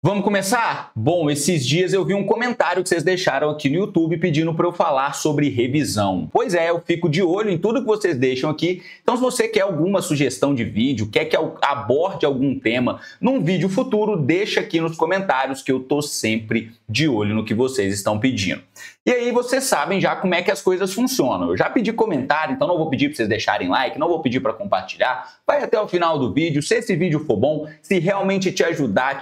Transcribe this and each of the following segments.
Vamos começar? Bom, esses dias eu vi um comentário que vocês deixaram aqui no YouTube pedindo para eu falar sobre revisão. Pois é, eu fico de olho em tudo que vocês deixam aqui. Então, se você quer alguma sugestão de vídeo, quer que eu aborde algum tema num vídeo futuro, deixa aqui nos comentários que eu tô sempre de olho no que vocês estão pedindo. E aí vocês sabem já como é que as coisas funcionam. Eu já pedi comentário, então não vou pedir para vocês deixarem like, não vou pedir para compartilhar. Vai até o final do vídeo. Se esse vídeo for bom, se realmente te ajudar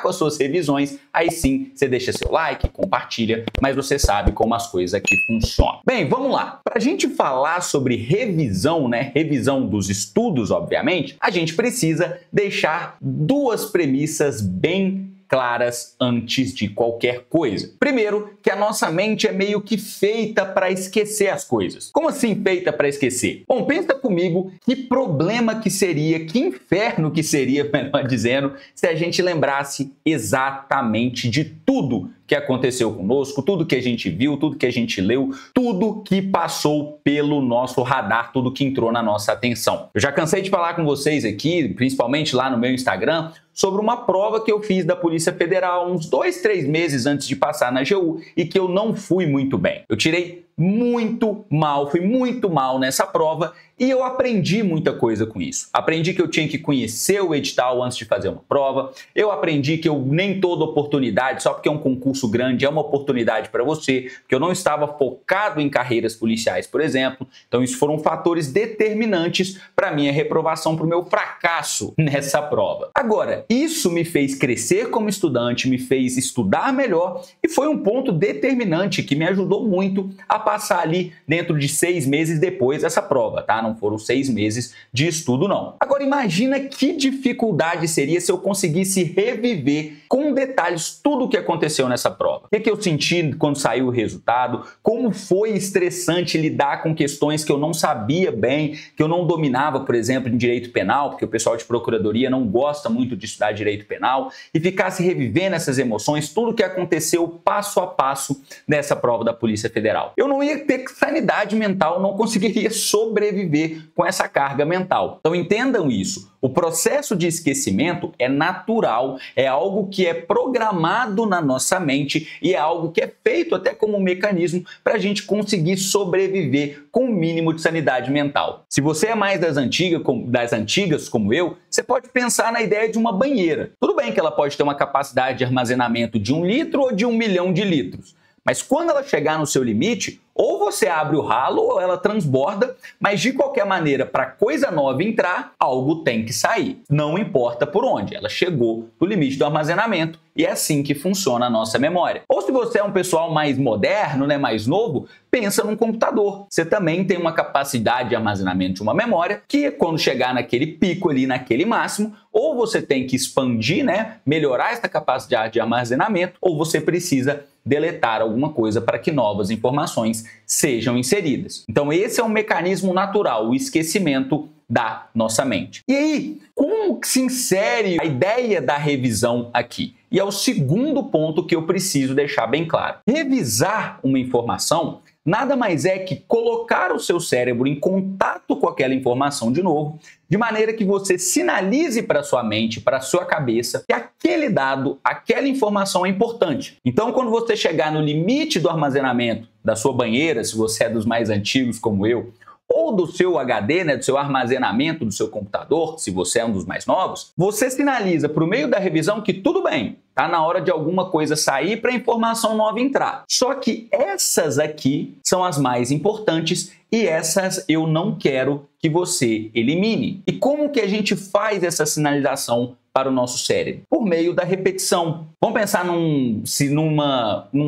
com as suas revisões, aí sim você deixa seu like, compartilha, mas você sabe como as coisas aqui funcionam. Bem, vamos lá. Para a gente falar sobre revisão, né? Revisão dos estudos, obviamente, a gente precisa deixar duas premissas bem claras antes de qualquer coisa. Primeiro, que a nossa mente é meio que feita para esquecer as coisas. Como assim feita para esquecer? Bom, pensa comigo que problema que seria, que inferno que seria, melhor dizendo, se a gente lembrasse exatamente de tudo que aconteceu conosco, tudo que a gente viu, tudo que a gente leu, tudo que passou pelo nosso radar, tudo que entrou na nossa atenção. Eu já cansei de falar com vocês aqui, principalmente lá no meu Instagram, sobre uma prova que eu fiz da Polícia Federal uns 2, 3 meses antes de passar na AGU e que eu não fui muito bem. Eu tirei muito mal, fui muito mal nessa prova e eu aprendi muita coisa com isso. Aprendi que eu tinha que conhecer o edital antes de fazer uma prova, eu aprendi que nem toda oportunidade, só porque é um concurso grande, é uma oportunidade para você, porque eu não estava focado em carreiras policiais, por exemplo. Então isso foram fatores determinantes para minha reprovação, para o meu fracasso nessa prova. Agora, isso me fez crescer como estudante, me fez estudar melhor e foi um ponto determinante que me ajudou muito a passar ali dentro de 6 meses depois dessa prova, tá? Não foram 6 meses de estudo, não. Agora imagina que dificuldade seria se eu conseguisse reviver com detalhes tudo o que aconteceu nessa prova. O que eu senti quando saiu o resultado, como foi estressante lidar com questões que eu não sabia bem, que eu não dominava, por exemplo, em direito penal, porque o pessoal de procuradoria não gosta muito de estudar direito penal, e ficasse revivendo essas emoções, tudo o que aconteceu passo a passo nessa prova da Polícia Federal. Eu não ia ter sanidade mental, não conseguiria sobreviver com essa carga mental. Então entendam isso. O processo de esquecimento é natural, é algo que é programado na nossa mente e é algo que é feito até como um mecanismo para a gente conseguir sobreviver com o mínimo de sanidade mental. Se você é mais das antigas como eu, você pode pensar na ideia de uma banheira. Tudo bem que ela pode ter uma capacidade de armazenamento de 1 litro ou de 1 milhão de litros. Mas quando ela chegar no seu limite, ou você abre o ralo ou ela transborda, mas de qualquer maneira, para coisa nova entrar, algo tem que sair. Não importa por onde, ela chegou no limite do armazenamento e é assim que funciona a nossa memória. Ou se você é um pessoal mais moderno, né, mais novo, pensa num computador. Você também tem uma capacidade de armazenamento de uma memória que quando chegar naquele pico ali, naquele máximo, ou você tem que expandir, né, melhorar essa capacidade de armazenamento, ou você precisa deletar alguma coisa para que novas informações sejam inseridas. Então esse é um mecanismo natural, o esquecimento da nossa mente. E aí, como se insere a ideia da revisão aqui? E é o segundo ponto que eu preciso deixar bem claro. Revisar uma informação nada mais é que colocar o seu cérebro em contato com aquela informação de novo, de maneira que você sinalize para sua mente, para sua cabeça, que aquele dado, aquela informação é importante. Então, quando você chegar no limite do armazenamento da sua banheira, se você é dos mais antigos como eu, ou do seu HD, né, do seu armazenamento do seu computador, se você é um dos mais novos, você sinaliza por meio da revisão que tudo bem, tá na hora de alguma coisa sair para a informação nova entrar. Só que essas aqui são as mais importantes e essas eu não quero que você elimine. E como que a gente faz essa sinalização para o nosso cérebro? Por meio da repetição. Vamos pensar num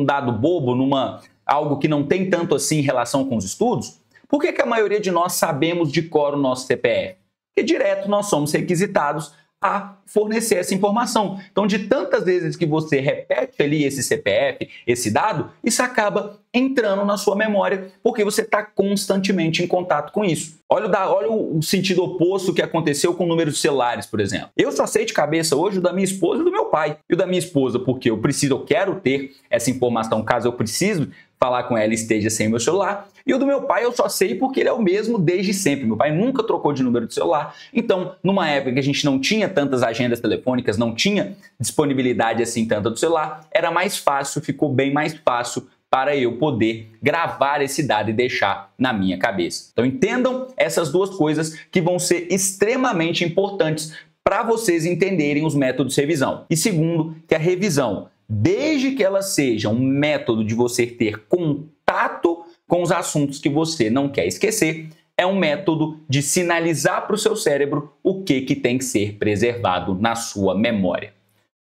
dado bobo, algo que não tem tanto assim relação com os estudos? Por que a maioria de nós sabemos de cor o nosso CPF? Porque direto nós somos requisitados a fornecer essa informação. Então, de tantas vezes que você repete ali esse CPF, esse dado, isso acaba entrando na sua memória, porque você está constantemente em contato com isso. Olha o sentido oposto que aconteceu com números de celulares, por exemplo. Eu só sei de cabeça hoje o da minha esposa e do meu pai. E o da minha esposa, porque eu quero ter essa informação caso eu precise falar com ela esteja sem meu celular. E o do meu pai eu só sei porque ele é o mesmo desde sempre. Meu pai nunca trocou de número de celular. Então, numa época que a gente não tinha tantas agendas telefônicas, não tinha disponibilidade assim tanta do celular, era mais fácil, ficou bem mais fácil para eu poder gravar esse dado e deixar na minha cabeça. Então entendam essas duas coisas que vão ser extremamente importantes para vocês entenderem os métodos de revisão. E segundo, que a revisão, desde que ela seja um método de você ter contato com os assuntos que você não quer esquecer, é um método de sinalizar para o seu cérebro o que tem que ser preservado na sua memória.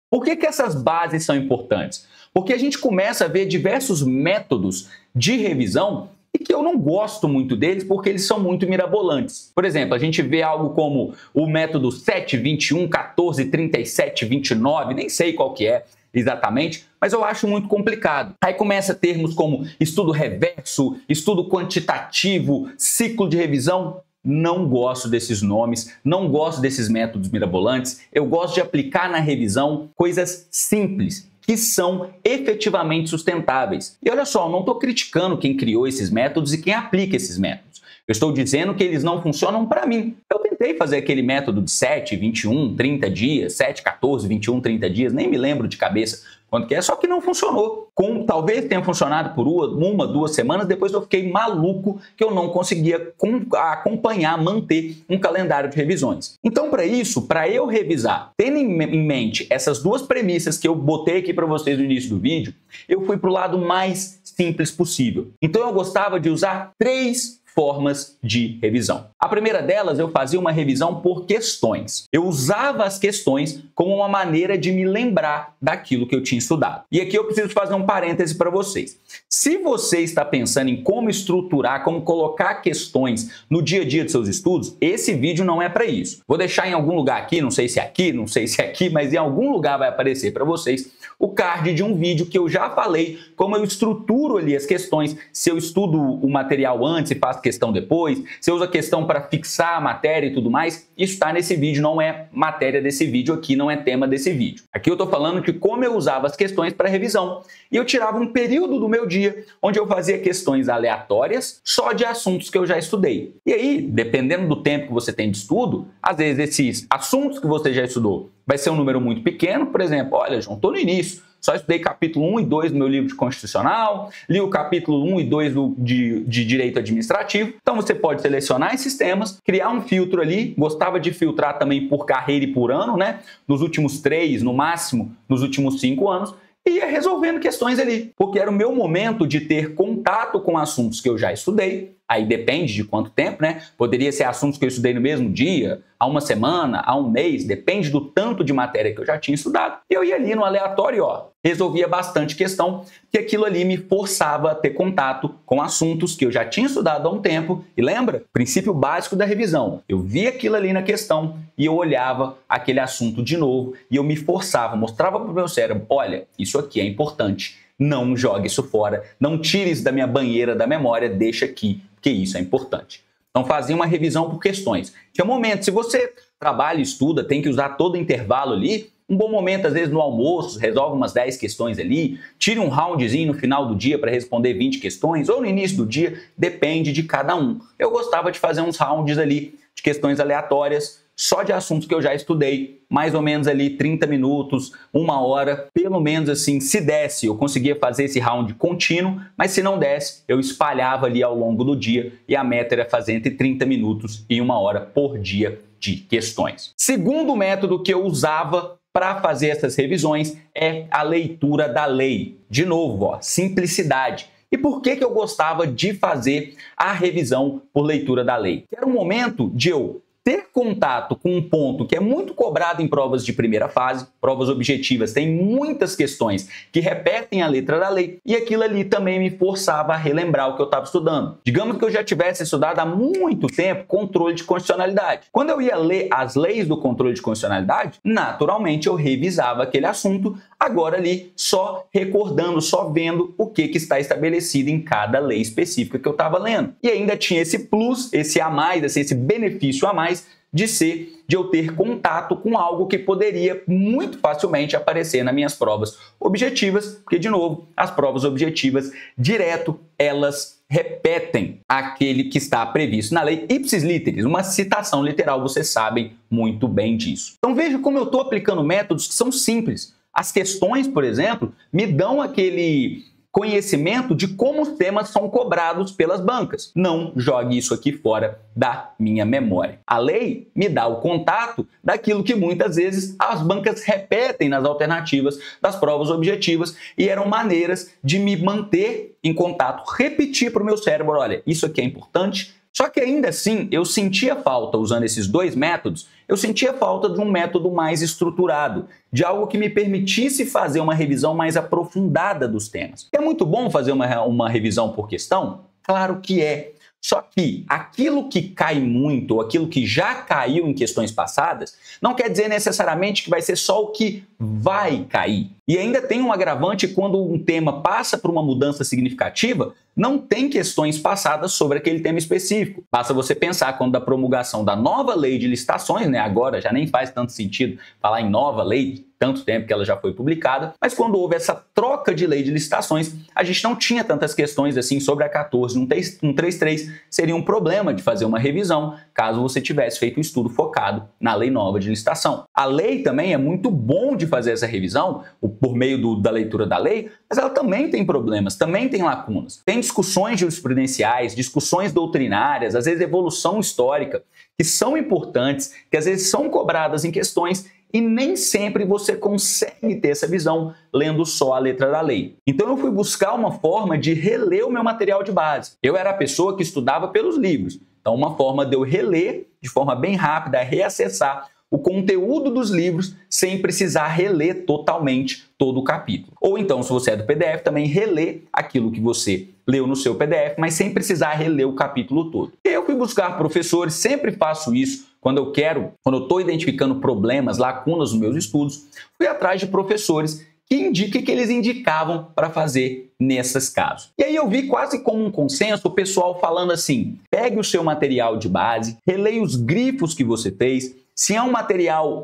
Por que essas bases são importantes? Porque a gente começa a ver diversos métodos de revisão e que eu não gosto muito deles porque eles são muito mirabolantes. Por exemplo, a gente vê algo como o método 7, 21, 14, 37, 29, nem sei qual que é exatamente, mas eu acho muito complicado. Aí começa termos como estudo reverso, estudo quantitativo, ciclo de revisão. Não gosto desses nomes, não gosto desses métodos mirabolantes. Eu gosto de aplicar na revisão coisas simples, que são efetivamente sustentáveis. E olha só, eu não estou criticando quem criou esses métodos e quem aplica esses métodos. Eu estou dizendo que eles não funcionam para mim. Eu tentei fazer aquele método de 7, 21, 30 dias, 7, 14, 21, 30 dias, nem me lembro de cabeça quanto que é, só que não funcionou. Talvez tenha funcionado por uma, 2 semanas, depois eu fiquei maluco que eu não conseguia acompanhar, manter um calendário de revisões. Então, para isso, para eu revisar, tendo em mente essas duas premissas que eu botei aqui para vocês no início do vídeo, eu fui para o lado mais simples possível. Então, eu gostava de usar 3 formas de revisão. A primeira delas, eu fazia uma revisão por questões. Eu usava as questões como uma maneira de me lembrar daquilo que eu tinha estudado. E aqui eu preciso fazer um parêntese para vocês. Se você está pensando em como estruturar, como colocar questões no dia a dia de seus estudos, esse vídeo não é para isso. Vou deixar em algum lugar aqui, não sei se é aqui, não sei se é aqui, mas em algum lugar vai aparecer para vocês o card de um vídeo que eu já falei como eu estruturo ali as questões, se eu estudo o material antes e faço questão depois, se eu uso a questão para fixar a matéria e tudo mais, isso está nesse vídeo, não é matéria desse vídeo aqui, não é tema desse vídeo. Aqui eu estou falando de como eu usava as questões para revisão. E eu tirava um período do meu dia onde eu fazia questões aleatórias só de assuntos que eu já estudei. E aí, dependendo do tempo que você tem de estudo, às vezes esses assuntos que você já estudou vai ser um número muito pequeno, por exemplo, olha, João, estou no início, só estudei capítulo 1 e 2 do meu livro de Constitucional, li o capítulo 1 e 2 de Direito Administrativo. Então você pode selecionar esses temas, criar um filtro ali, gostava de filtrar também por carreira e por ano, né? Nos últimos 3, no máximo, nos últimos 5 anos, e ia resolvendo questões ali, porque era o meu momento de ter contato com assuntos que eu já estudei. Aí depende de quanto tempo, né? Poderia ser assuntos que eu estudei no mesmo dia, há uma semana, há um mês, depende do tanto de matéria que eu já tinha estudado. E eu ia ali no aleatório, ó, resolvia bastante questão, que aquilo ali me forçava a ter contato com assuntos que eu já tinha estudado há um tempo. E lembra? Princípio básico da revisão. Eu via aquilo ali na questão e eu olhava aquele assunto de novo e eu me forçava, mostrava para o meu cérebro, olha, isso aqui é importante. Não jogue isso fora, não tire isso da minha banheira da memória, deixa aqui, porque isso é importante. Então fazia uma revisão por questões. Tinha momentos, se você trabalha, estuda, tem que usar todo o intervalo ali, um bom momento, às vezes no almoço, resolve umas 10 questões ali, tire um roundzinho no final do dia para responder 20 questões, ou no início do dia, depende de cada um. Eu gostava de fazer uns rounds ali de questões aleatórias, só de assuntos que eu já estudei, mais ou menos ali 30 minutos, 1 hora, pelo menos assim, se desse, eu conseguia fazer esse round contínuo, mas se não desse, eu espalhava ali ao longo do dia e a meta era fazer entre 30 minutos e 1 hora por dia de questões. Segundo método que eu usava para fazer essas revisões é a leitura da lei. De novo, ó, simplicidade. E por que eu gostava de fazer a revisão por leitura da lei? Era um momento de eu ter contato com um ponto que é muito cobrado em provas de primeira fase, provas objetivas, tem muitas questões que repetem a letra da lei e aquilo ali também me forçava a relembrar o que eu estava estudando. Digamos que eu já tivesse estudado há muito tempo controle de constitucionalidade. Quando eu ia ler as leis do controle de constitucionalidade, naturalmente eu revisava aquele assunto, agora ali só recordando, só vendo o que está estabelecido em cada lei específica que eu estava lendo. E ainda tinha esse plus, esse a mais, esse benefício a mais, de eu ter contato com algo que poderia muito facilmente aparecer nas minhas provas objetivas, porque, de novo, as provas objetivas, direto, elas repetem aquele que está previsto na lei ipsis literis, uma citação literal, vocês sabem muito bem disso. Então veja como eu estou aplicando métodos que são simples. As questões, por exemplo, me dão aquele conhecimento de como os temas são cobrados pelas bancas. Não jogue isso aqui fora da minha memória. A lei me dá o contato daquilo que muitas vezes as bancas repetem nas alternativas das provas objetivas e eram maneiras de me manter em contato, repetir para o meu cérebro, olha, isso aqui é importante. Só que ainda assim, eu sentia falta, usando esses dois métodos, eu sentia falta de um método mais estruturado, de algo que me permitisse fazer uma revisão mais aprofundada dos temas. É muito bom fazer uma revisão por questão? Claro que é. Só que aquilo que cai muito, ou aquilo que já caiu em questões passadas, não quer dizer necessariamente que vai ser só o que vai cair. E ainda tem um agravante quando um tema passa por uma mudança significativa, não tem questões passadas sobre aquele tema específico. Basta você pensar quando da promulgação da nova lei de licitações, né? Agora já nem faz tanto sentido falar em nova lei, tanto tempo que ela já foi publicada, mas quando houve essa troca de lei de licitações, a gente não tinha tantas questões assim sobre a 14.133, seria um problema de fazer uma revisão, caso você tivesse feito um estudo focado na lei nova de licitação. A lei também é muito bom de fazer essa revisão, por meio da leitura da lei, mas ela também tem problemas, também tem lacunas. Tem discussões jurisprudenciais, discussões doutrinárias, às vezes evolução histórica, que são importantes, que às vezes são cobradas em questões e nem sempre você consegue ter essa visão lendo só a letra da lei. Então eu fui buscar uma forma de reler o meu material de base. Eu era a pessoa que estudava pelos livros, então uma forma de eu reler de forma bem rápida, reacessar o conteúdo dos livros sem precisar reler totalmente todo o capítulo. Ou então, se você é do PDF, também reler aquilo que você leu no seu PDF, mas sem precisar reler o capítulo todo. Eu fui buscar professores, sempre faço isso quando eu estou identificando problemas, lacunas nos meus estudos, fui atrás de professores que indiquem que eles indicavam para fazer nesses casos. E aí eu vi quase como um consenso o pessoal falando assim, pegue o seu material de base, releia os grifos que você fez. Se é um material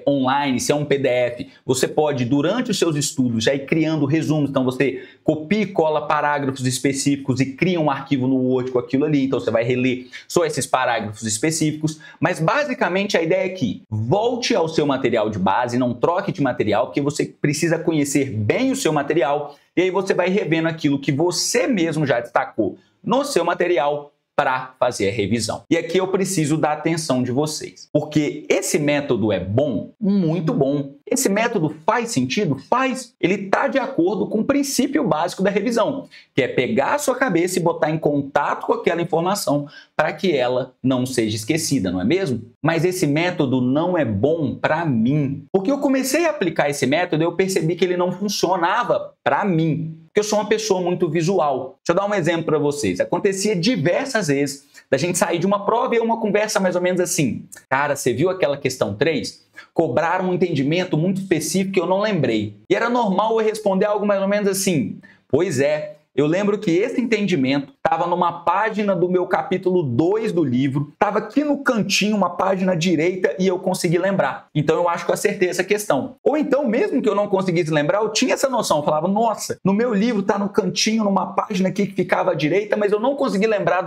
online, se é um PDF, você pode, durante os seus estudos, já ir criando resumos. Então, você copia e cola parágrafos específicos e cria um arquivo no Word com aquilo ali. Então, você vai reler só esses parágrafos específicos. Mas, basicamente, a ideia é que volte ao seu material de base, não troque de material, porque você precisa conhecer bem o seu material. E aí você vai revendo aquilo que você mesmo já destacou no seu material para fazer a revisão. E aqui eu preciso da atenção de vocês, porque esse método é bom, muito bom. Esse método faz sentido? Faz. Ele está de acordo com o princípio básico da revisão, que é pegar a sua cabeça e botar em contato com aquela informação para que ela não seja esquecida, não é mesmo? Mas esse método não é bom para mim. Porque eu comecei a aplicar esse método e eu percebi que ele não funcionava para mim. Porque eu sou uma pessoa muito visual. Deixa eu dar um exemplo para vocês. Acontecia diversas vezes da gente sair de uma prova e uma conversa mais ou menos assim. Cara, você viu aquela questão 3? Cobraram um entendimento muito específico que eu não lembrei. E era normal eu responder algo mais ou menos assim. Pois é, eu lembro que esse entendimento estava numa página do meu capítulo 2 do livro, estava aqui no cantinho, uma página direita, e eu consegui lembrar. Então eu acho que eu acertei essa questão. Ou então, mesmo que eu não conseguisse lembrar, eu tinha essa noção. Eu falava, nossa, no meu livro está no cantinho, numa página aqui que ficava à direita, mas eu não consegui lembrar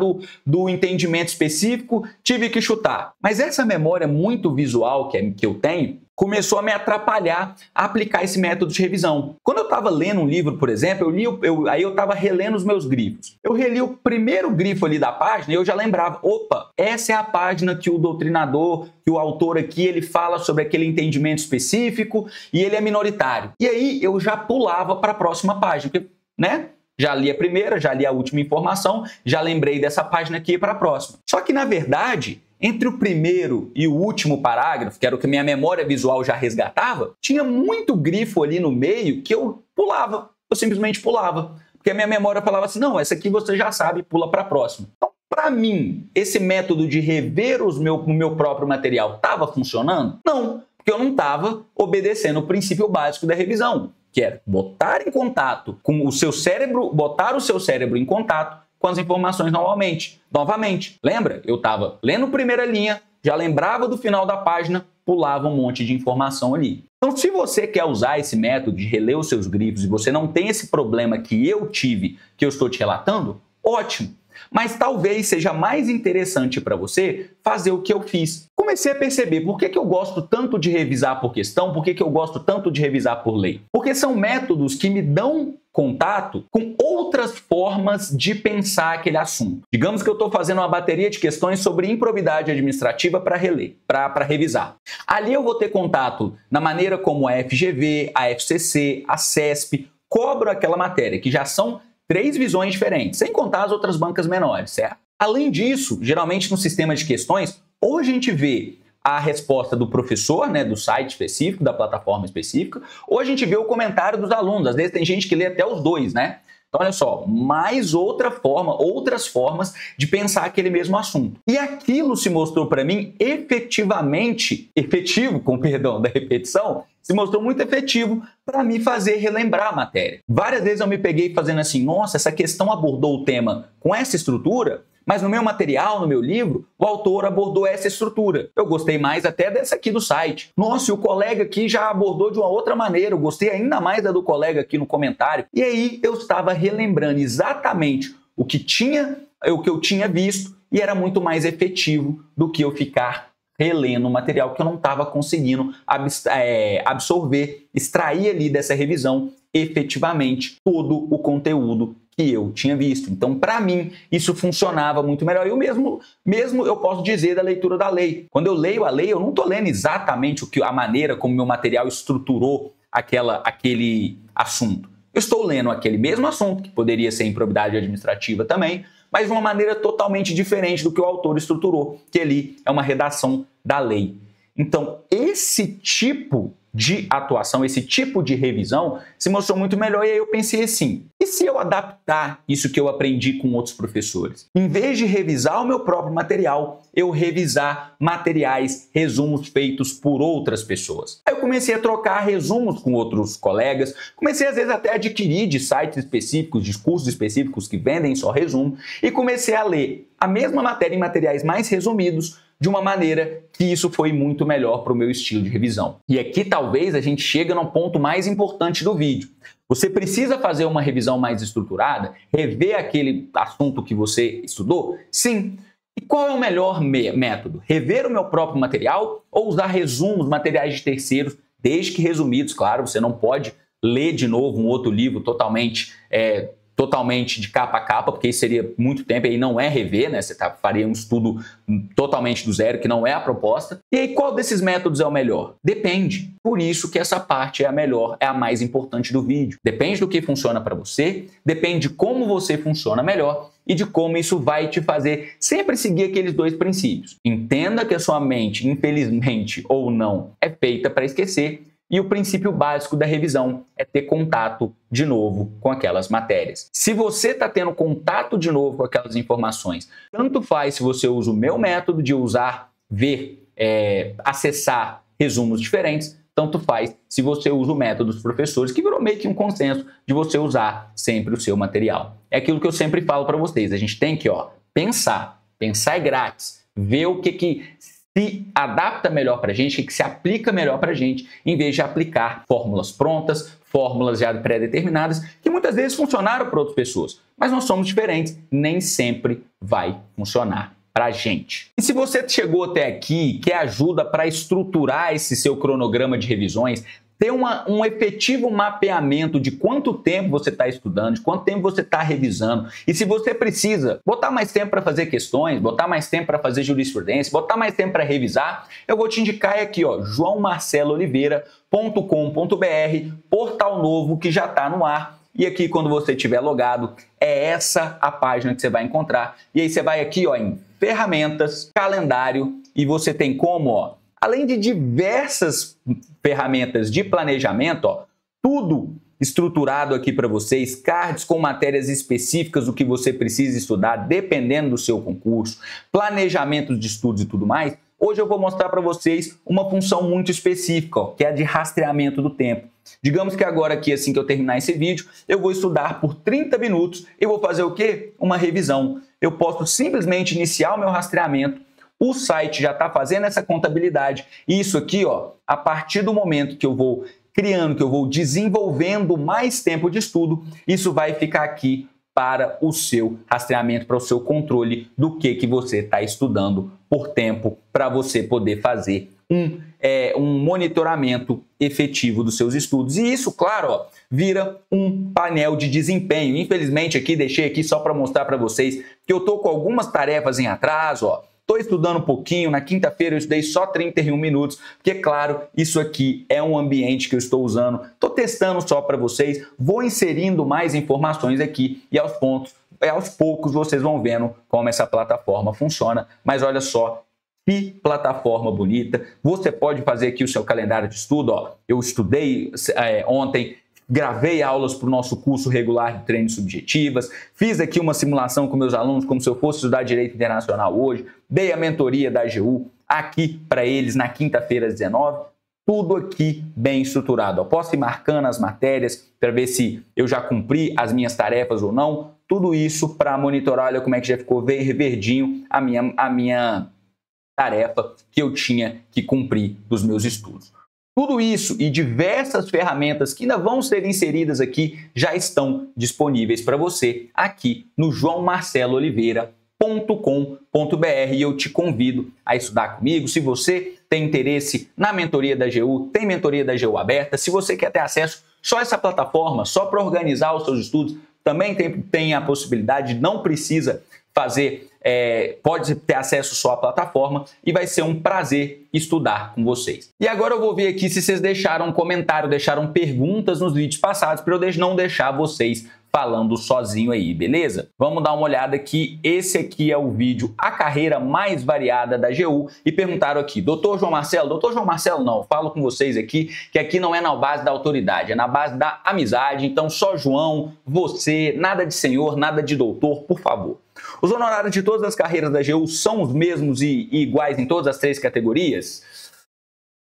do entendimento específico, tive que chutar. Mas essa memória muito visual que eu tenho, começou a me atrapalhar a aplicar esse método de revisão. Quando eu estava lendo um livro, por exemplo, aí eu estava relendo os meus grifos. Eu reli o primeiro grifo ali da página e eu já lembrava, opa, essa é a página que o doutrinador, que o autor aqui, ele fala sobre aquele entendimento específico e ele é minoritário. E aí eu já pulava para a próxima página, porque, né? Já li a primeira, já li a última informação, já lembrei dessa página aqui para a próxima. Só que, na verdade, entre o primeiro e o último parágrafo, que era o que minha memória visual já resgatava, tinha muito grifo ali no meio que eu pulava. Eu simplesmente pulava. Porque a minha memória falava assim, não, essa aqui você já sabe, pula para a próxima. Então, para mim, esse método de rever o meu próprio material estava funcionando? Não, porque eu não estava obedecendo o princípio básico da revisão, que era botar em contato com o seu cérebro, botar o seu cérebro em contato com as informações novamente. Lembra? Eu estava lendo primeira linha, já lembrava do final da página, pulava um monte de informação ali. Então, se você quer usar esse método de reler os seus grifos e você não tem esse problema que eu tive, que eu estou te relatando, ótimo. Mas talvez seja mais interessante para você fazer o que eu fiz. Comecei a perceber por que eu gosto tanto de revisar por questão, por que eu gosto tanto de revisar por lei. Porque são métodos que me dão contato com outras formas de pensar aquele assunto. Digamos que eu estou fazendo uma bateria de questões sobre improbidade administrativa para reler, para revisar. Ali eu vou ter contato na maneira como a FGV, a FCC, a CESP cobram aquela matéria, que já são 3 visões diferentes, sem contar as outras bancas menores, certo? Além disso, geralmente no sistema de questões, ou a gente vê a resposta do professor, né, do site específico, da plataforma específica, ou a gente vê o comentário dos alunos. Às vezes tem gente que lê até os dois, né? Então, olha só, mais outra forma, outras formas de pensar aquele mesmo assunto. E aquilo se mostrou para mim efetivo, com perdão da repetição, se mostrou muito efetivo para me fazer relembrar a matéria. Várias vezes eu me peguei fazendo assim, nossa, essa questão abordou o tema com essa estrutura, mas no meu material, no meu livro, o autor abordou essa estrutura. Eu gostei mais até dessa aqui do site. Nossa, e o colega aqui já abordou de uma outra maneira. Eu gostei ainda mais da do colega aqui no comentário. E aí eu estava relembrando exatamente o que eu tinha visto e era muito mais efetivo do que eu ficar relendo o material que eu não estava conseguindo absorver, extrair ali dessa revisão efetivamente todo o conteúdo que eu tinha visto. Então, para mim, isso funcionava muito melhor. Eu mesmo eu posso dizer da leitura da lei. Quando eu leio a lei, eu não estou lendo exatamente a maneira como meu material estruturou aquele assunto. Eu estou lendo aquele mesmo assunto, que poderia ser improbidade administrativa também, mas de uma maneira totalmente diferente do que o autor estruturou, que ali é uma redação da lei. Então, esse tipo de atuação, esse tipo de revisão se mostrou muito melhor e aí eu pensei assim, e se eu adaptar isso que eu aprendi com outros professores? Em vez de revisar o meu próprio material, eu revisar materiais, resumos feitos por outras pessoas. Aí eu comecei a trocar resumos com outros colegas, comecei às vezes até a adquirir de sites específicos, de cursos específicos que vendem só resumo e comecei a ler a mesma matéria em materiais mais resumidos, de uma maneira que isso foi muito melhor para o meu estilo de revisão. E aqui talvez a gente chegue no ponto mais importante do vídeo. Você precisa fazer uma revisão mais estruturada, rever aquele assunto que você estudou? Sim. E qual é o melhor método? Rever o meu próprio material ou usar resumos, materiais de terceiros, desde que resumidos, claro, você não pode ler de novo um outro livro totalmente de capa a capa, porque isso seria muito tempo e não é rever, né? Você faria um estudo totalmente do zero, que não é a proposta. E aí, qual desses métodos é o melhor? Depende. Por isso que essa parte é a melhor, é a mais importante do vídeo. Depende do que funciona para você, depende de como você funciona melhor e de como isso vai te fazer sempre seguir aqueles 2 princípios. Entenda que a sua mente, infelizmente ou não, é feita para esquecer. E o princípio básico da revisão é ter contato de novo com aquelas matérias. Se você está tendo contato de novo com aquelas informações, tanto faz se você usa o meu método de acessar resumos diferentes, tanto faz se você usa o método dos professores, que virou meio que um consenso de você usar sempre o seu material. É aquilo que eu sempre falo para vocês, a gente tem que pensar é grátis, ver o que se adapta melhor para a gente, que se aplica melhor para a gente, em vez de aplicar fórmulas prontas, fórmulas já pré-determinadas, que muitas vezes funcionaram para outras pessoas. Mas nós somos diferentes, nem sempre vai funcionar para a gente. E se você chegou até aqui e quer ajuda para estruturar esse seu cronograma de revisões, ter um efetivo mapeamento de quanto tempo você está estudando, de quanto tempo você está revisando. E se você precisa botar mais tempo para fazer questões, botar mais tempo para fazer jurisprudência, botar mais tempo para revisar, eu vou te indicar aqui, joaomarcelooliveira.com.br, portal novo que já está no ar. E aqui, quando você estiver logado, é essa a página que você vai encontrar. E aí você vai aqui em ferramentas, calendário, e você tem como, além de diversas ferramentas de planejamento, tudo estruturado aqui para vocês, cards com matérias específicas do que você precisa estudar, dependendo do seu concurso, planejamentos de estudos e tudo mais. Hoje eu vou mostrar para vocês uma função muito específica, que é a de rastreamento do tempo. Digamos que agora aqui, assim que eu terminar esse vídeo, eu vou estudar por 30 minutos e vou fazer o quê? Uma revisão. Eu posso simplesmente iniciar o meu rastreamento, o site já está fazendo essa contabilidade. Isso aqui, ó, a partir do momento que eu vou criando, que eu vou desenvolvendo mais tempo de estudo, isso vai ficar aqui para o seu rastreamento, para o seu controle do que você está estudando por tempo, para você poder fazer um monitoramento efetivo dos seus estudos. E isso, claro, ó, vira um painel de desempenho. Infelizmente, aqui deixei aqui só para mostrar para vocês que eu estou com algumas tarefas em atraso, ó. Estou estudando um pouquinho, na quinta-feira eu estudei só 31 minutos, porque, claro, isso aqui é um ambiente que eu estou usando. Estou testando só para vocês, vou inserindo mais informações aqui e aos poucos vocês vão vendo como essa plataforma funciona. Mas olha só, que plataforma bonita. Você pode fazer aqui o seu calendário de estudo. Ó. Eu estudei ontem, gravei aulas para o nosso curso regular de treinos subjetivas, fiz aqui uma simulação com meus alunos como se eu fosse estudar Direito Internacional hoje, dei a mentoria da AGU aqui para eles na quinta-feira às 19h, tudo aqui bem estruturado. Eu posso ir marcando as matérias para ver se eu já cumpri as minhas tarefas ou não, tudo isso para monitorar, olha como é que já ficou verdinho a minha tarefa que eu tinha que cumprir dos meus estudos. Tudo isso e diversas ferramentas que ainda vão ser inseridas aqui já estão disponíveis para você aqui no joaomarcelooliveira.com.br e eu te convido a estudar comigo. Se você tem interesse na mentoria da AGU, tem mentoria da AGU aberta. Se você quer ter acesso só a essa plataforma, só para organizar os seus estudos, também tem a possibilidade, não precisa fazer, pode ter acesso só à plataforma e vai ser um prazer estudar com vocês. E agora eu vou ver aqui se vocês deixaram um comentário, deixaram perguntas nos vídeos passados para eu não deixar vocês falando sozinho aí, beleza? Vamos dar uma olhada aqui. Esse aqui é o vídeo A Carreira Mais Variada da AGU e perguntaram aqui, doutor João Marcelo não, falo com vocês aqui que aqui não é na base da autoridade, é na base da amizade, então só João, você, nada de senhor, nada de doutor, por favor. Os honorários de todas as carreiras da AGU são os mesmos e iguais em todas as 3 categorias?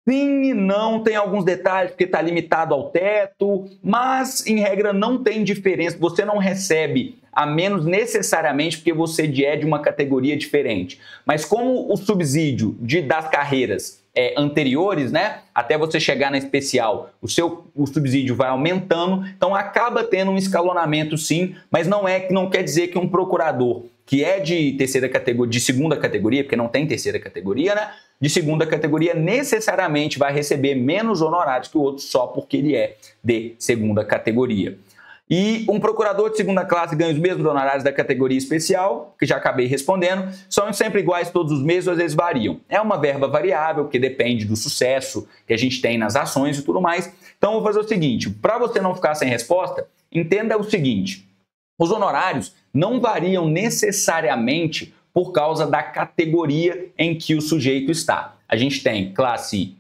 Sim e não, tem alguns detalhes porque está limitado ao teto, mas em regra não tem diferença, você não recebe a menos necessariamente porque você é de uma categoria diferente. Mas como o subsídio das carreiras anteriores, né, até você chegar na especial, o subsídio vai aumentando, então acaba tendo um escalonamento sim, mas não quer dizer que um procurador que é de terceira categoria, de segunda categoria, porque não tem terceira categoria, né? De segunda categoria necessariamente vai receber menos honorários que o outro só porque ele é de segunda categoria. E um procurador de segunda classe ganha os mesmos honorários da categoria especial, que já acabei respondendo, são sempre iguais todos os meses, às vezes variam. É uma verba variável, que depende do sucesso que a gente tem nas ações e tudo mais. Então, eu vou fazer o seguinte, para você não ficar sem resposta, entenda o seguinte, os honorários não variam necessariamente por causa da categoria em que o sujeito está. A gente tem classe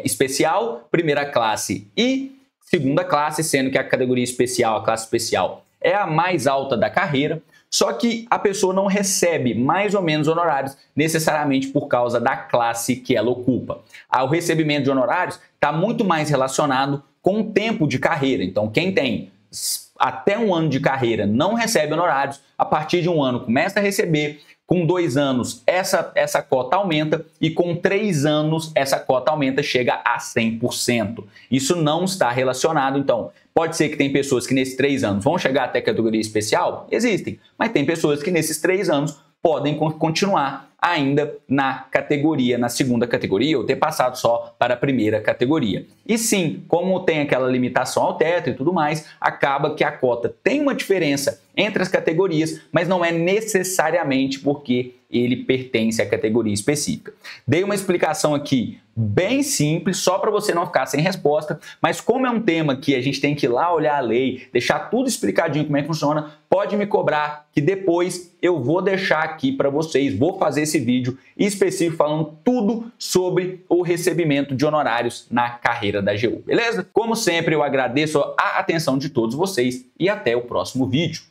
especial, primeira classe e segunda classe, sendo que a categoria especial, a classe especial, é a mais alta da carreira, só que a pessoa não recebe mais ou menos honorários necessariamente por causa da classe que ela ocupa. O recebimento de honorários está muito mais relacionado com o tempo de carreira. Então, quem tem até 1 ano de carreira não recebe honorários, a partir de 1 ano começa a receber, com 2 anos essa cota aumenta e com 3 anos essa cota aumenta, chega a 100%. Isso não está relacionado, então pode ser que tem pessoas que nesses 3 anos vão chegar até a categoria especial? Existem, mas tem pessoas que nesses 3 anos podem continuar ainda na segunda categoria, ou ter passado só para a primeira categoria. E sim, como tem aquela limitação ao teto e tudo mais, acaba que a cota tem uma diferença entre as categorias, mas não é necessariamente porque ele pertence à categoria específica. Dei uma explicação aqui bem simples, só para você não ficar sem resposta, mas como é um tema que a gente tem que ir lá olhar a lei, deixar tudo explicadinho como é que funciona, pode me cobrar que depois eu vou deixar aqui para vocês, vou fazer esse vídeo específico falando tudo sobre o recebimento de honorários na carreira da AGU, beleza? Como sempre, eu agradeço a atenção de todos vocês e até o próximo vídeo.